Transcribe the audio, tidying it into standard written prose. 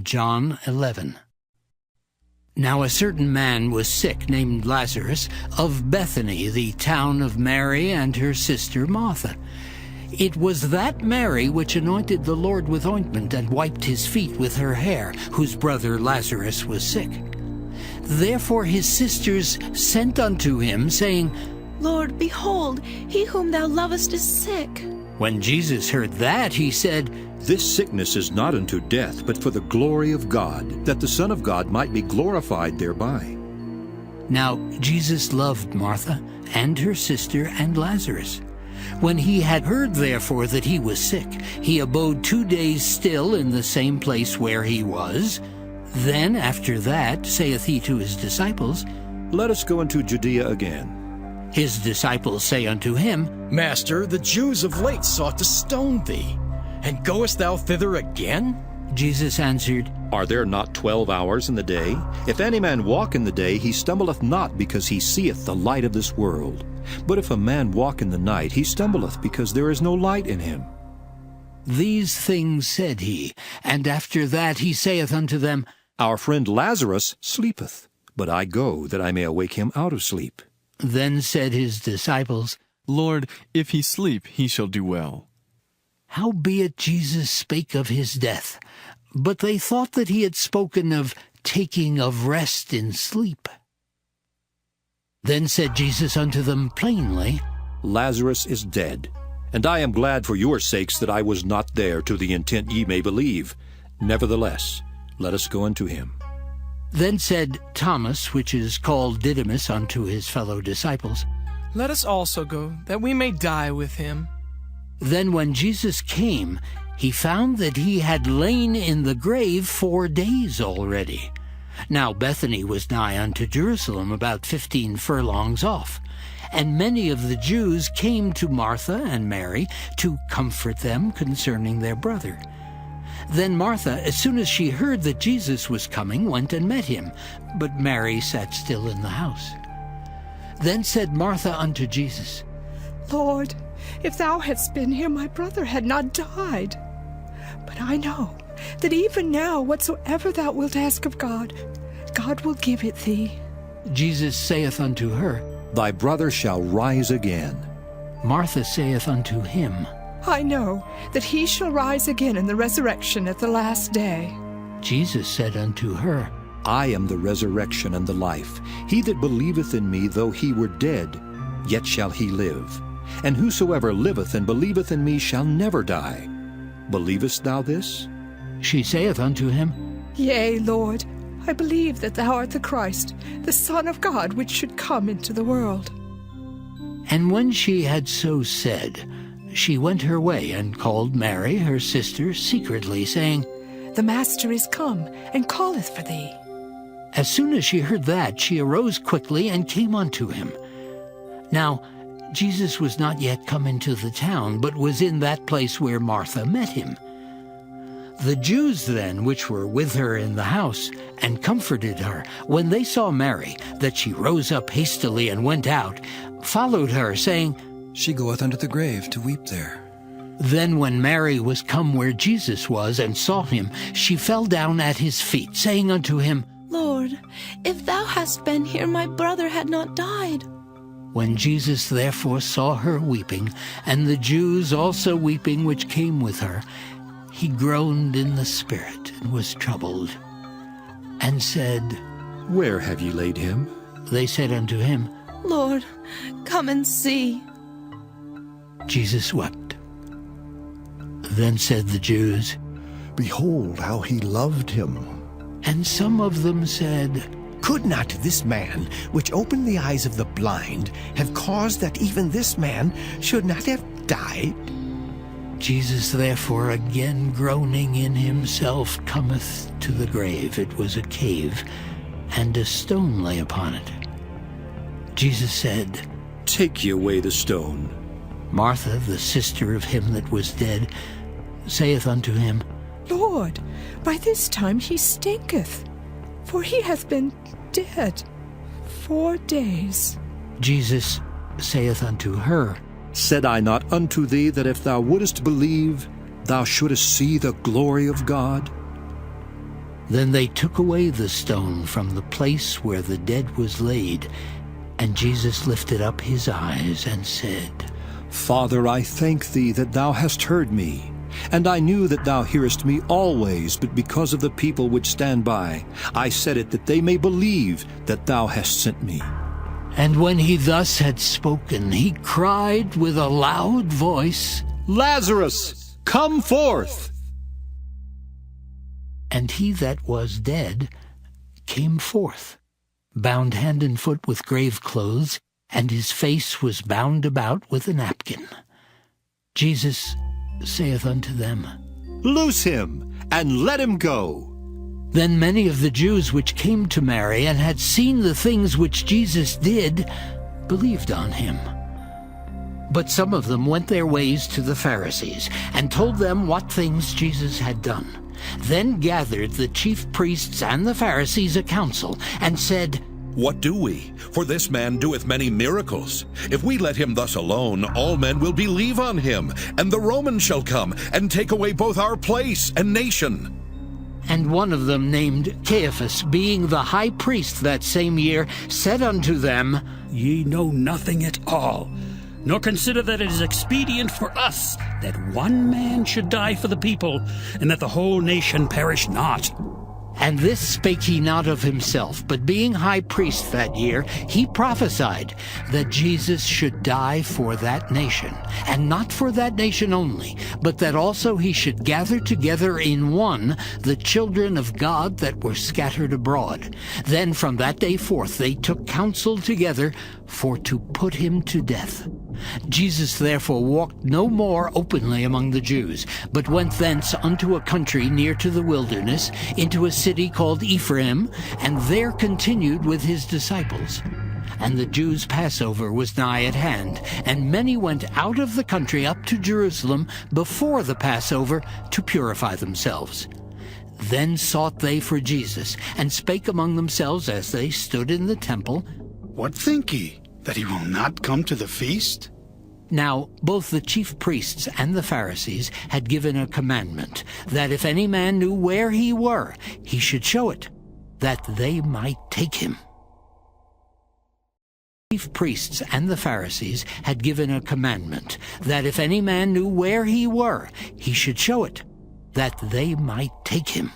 John 11. Now a certain man was sick, named Lazarus, of Bethany, the town of Mary and her sister Martha. It was that Mary which anointed the Lord with ointment and wiped his feet with her hair, whose brother Lazarus was sick. Therefore his sisters sent unto him, saying, Lord, behold, he whom thou lovest is sick. When Jesus heard that, he said, This sickness is not unto death, but for the glory of God, that the Son of God might be glorified thereby. Now Jesus loved Martha and her sister and Lazarus. When he had heard therefore that he was sick, he abode 2 days still in the same place where he was. Then after that saith he to his disciples, Let us go into Judea again. His disciples say unto him, Master, the Jews of late sought to stone thee, and goest thou thither again? Jesus answered, Are there not 12 hours in the day? If any man walk in the day, he stumbleth not, because he seeth the light of this world. But if a man walk in the night, he stumbleth, because there is no light in him. These things said he, and after that he saith unto them, Our friend Lazarus sleepeth, but I go that I may awake him out of sleep. Then said his disciples, Lord, if he sleep, he shall do well. Howbeit Jesus spake of his death, but they thought that he had spoken of taking of rest in sleep. Then said Jesus unto them plainly, Lazarus is dead, and I am glad for your sakes that I was not there, to the intent ye may believe. Nevertheless, let us go unto him. Then said Thomas, which is called Didymus, unto his fellow disciples, Let us also go, that we may die with him. Then when Jesus came, he found that he had lain in the grave 4 days already. Now Bethany was nigh unto Jerusalem, about 15 furlongs off. And many of the Jews came to Martha and Mary to comfort them concerning their brother. Then Martha, as soon as she heard that Jesus was coming, went and met him, but Mary sat still in the house. Then said Martha unto Jesus, Lord, if thou hadst been here, my brother had not died. But I know that even now whatsoever thou wilt ask of God, God will give it thee. Jesus saith unto her, Thy brother shall rise again. Martha saith unto him, I know that he shall rise again in the resurrection at the last day. Jesus said unto her, I am the resurrection and the life. He that believeth in me, though he were dead, yet shall he live. And whosoever liveth and believeth in me shall never die. Believest thou this? She saith unto him, Yea, Lord, I believe that thou art the Christ, the Son of God, which should come into the world. And when she had so said, she went her way and called Mary, her sister, secretly, saying, The Master is come, and calleth for thee. As soon as she heard that, she arose quickly and came unto him. Now Jesus was not yet come into the town, but was in that place where Martha met him. The Jews then, which were with her in the house, and comforted her, when they saw Mary, that she rose up hastily and went out, followed her, saying, She goeth unto the grave to weep there. Then when Mary was come where Jesus was, and saw him, she fell down at his feet, saying unto him, Lord, if thou hadst been here, my brother had not died. When Jesus therefore saw her weeping, and the Jews also weeping which came with her, he groaned in the spirit, and was troubled, and said, Where have ye laid him? They said unto him, Lord, come and see. Jesus wept. Then said the Jews, Behold how he loved him. and some of them said, Could not this man, which opened the eyes of the blind, have caused that even this man should not have died? Jesus therefore, again groaning in himself, cometh to the grave. It was a cave, and a stone lay upon it. Jesus said, Take ye away the stone. Martha, the sister of him that was dead, saith unto him, Lord, by this time he stinketh, for he hath been dead 4 days. Jesus saith unto her, Said I not unto thee that if thou wouldest believe, thou shouldest see the glory of God? Then they took away the stone from the place where the dead was laid, and Jesus lifted up his eyes and said, Father, I thank thee that thou hast heard me. And I knew that thou hearest me always, but because of the people which stand by, I said it that they may believe that thou hast sent me. And when he thus had spoken, he cried with a loud voice, Lazarus, come forth! And he that was dead came forth, bound hand and foot with grave clothes, and his face was bound about with a napkin. Jesus saith unto them, Loose him, and let him go. Then many of the Jews which came to Mary and had seen the things which Jesus did believed on him. But some of them went their ways to the Pharisees, and told them what things Jesus had done. Then gathered the chief priests and the Pharisees a council, and said, What do we? For this man doeth many miracles. If we let him thus alone, all men will believe on him, and the Romans shall come, and take away both our place and nation. And one of them, named Caiaphas, being the high priest that same year, said unto them, Ye know nothing at all, nor consider that it is expedient for us that one man should die for the people, and that the whole nation perish not. And this spake he not of himself, but being high priest that year, he prophesied that Jesus should die for that nation, and not for that nation only, but that also he should gather together in one the children of God that were scattered abroad. Then from that day forth they took counsel together for to put him to death. Jesus therefore walked no more openly among the Jews, but went thence unto a country near to the wilderness, into a city called Ephraim, and there continued with his disciples. And the Jews' Passover was nigh at hand, and many went out of the country up to Jerusalem before the Passover to purify themselves. Then sought they for Jesus, and spake among themselves as they stood in the temple, What think ye, that he will not come to the feast? Now both the chief priests and the Pharisees had given a commandment, that if any man knew where he were, he should show it, that they might take him. The chief priests and the Pharisees had given a commandment, that if any man knew where he were, he should show it, that they might take him.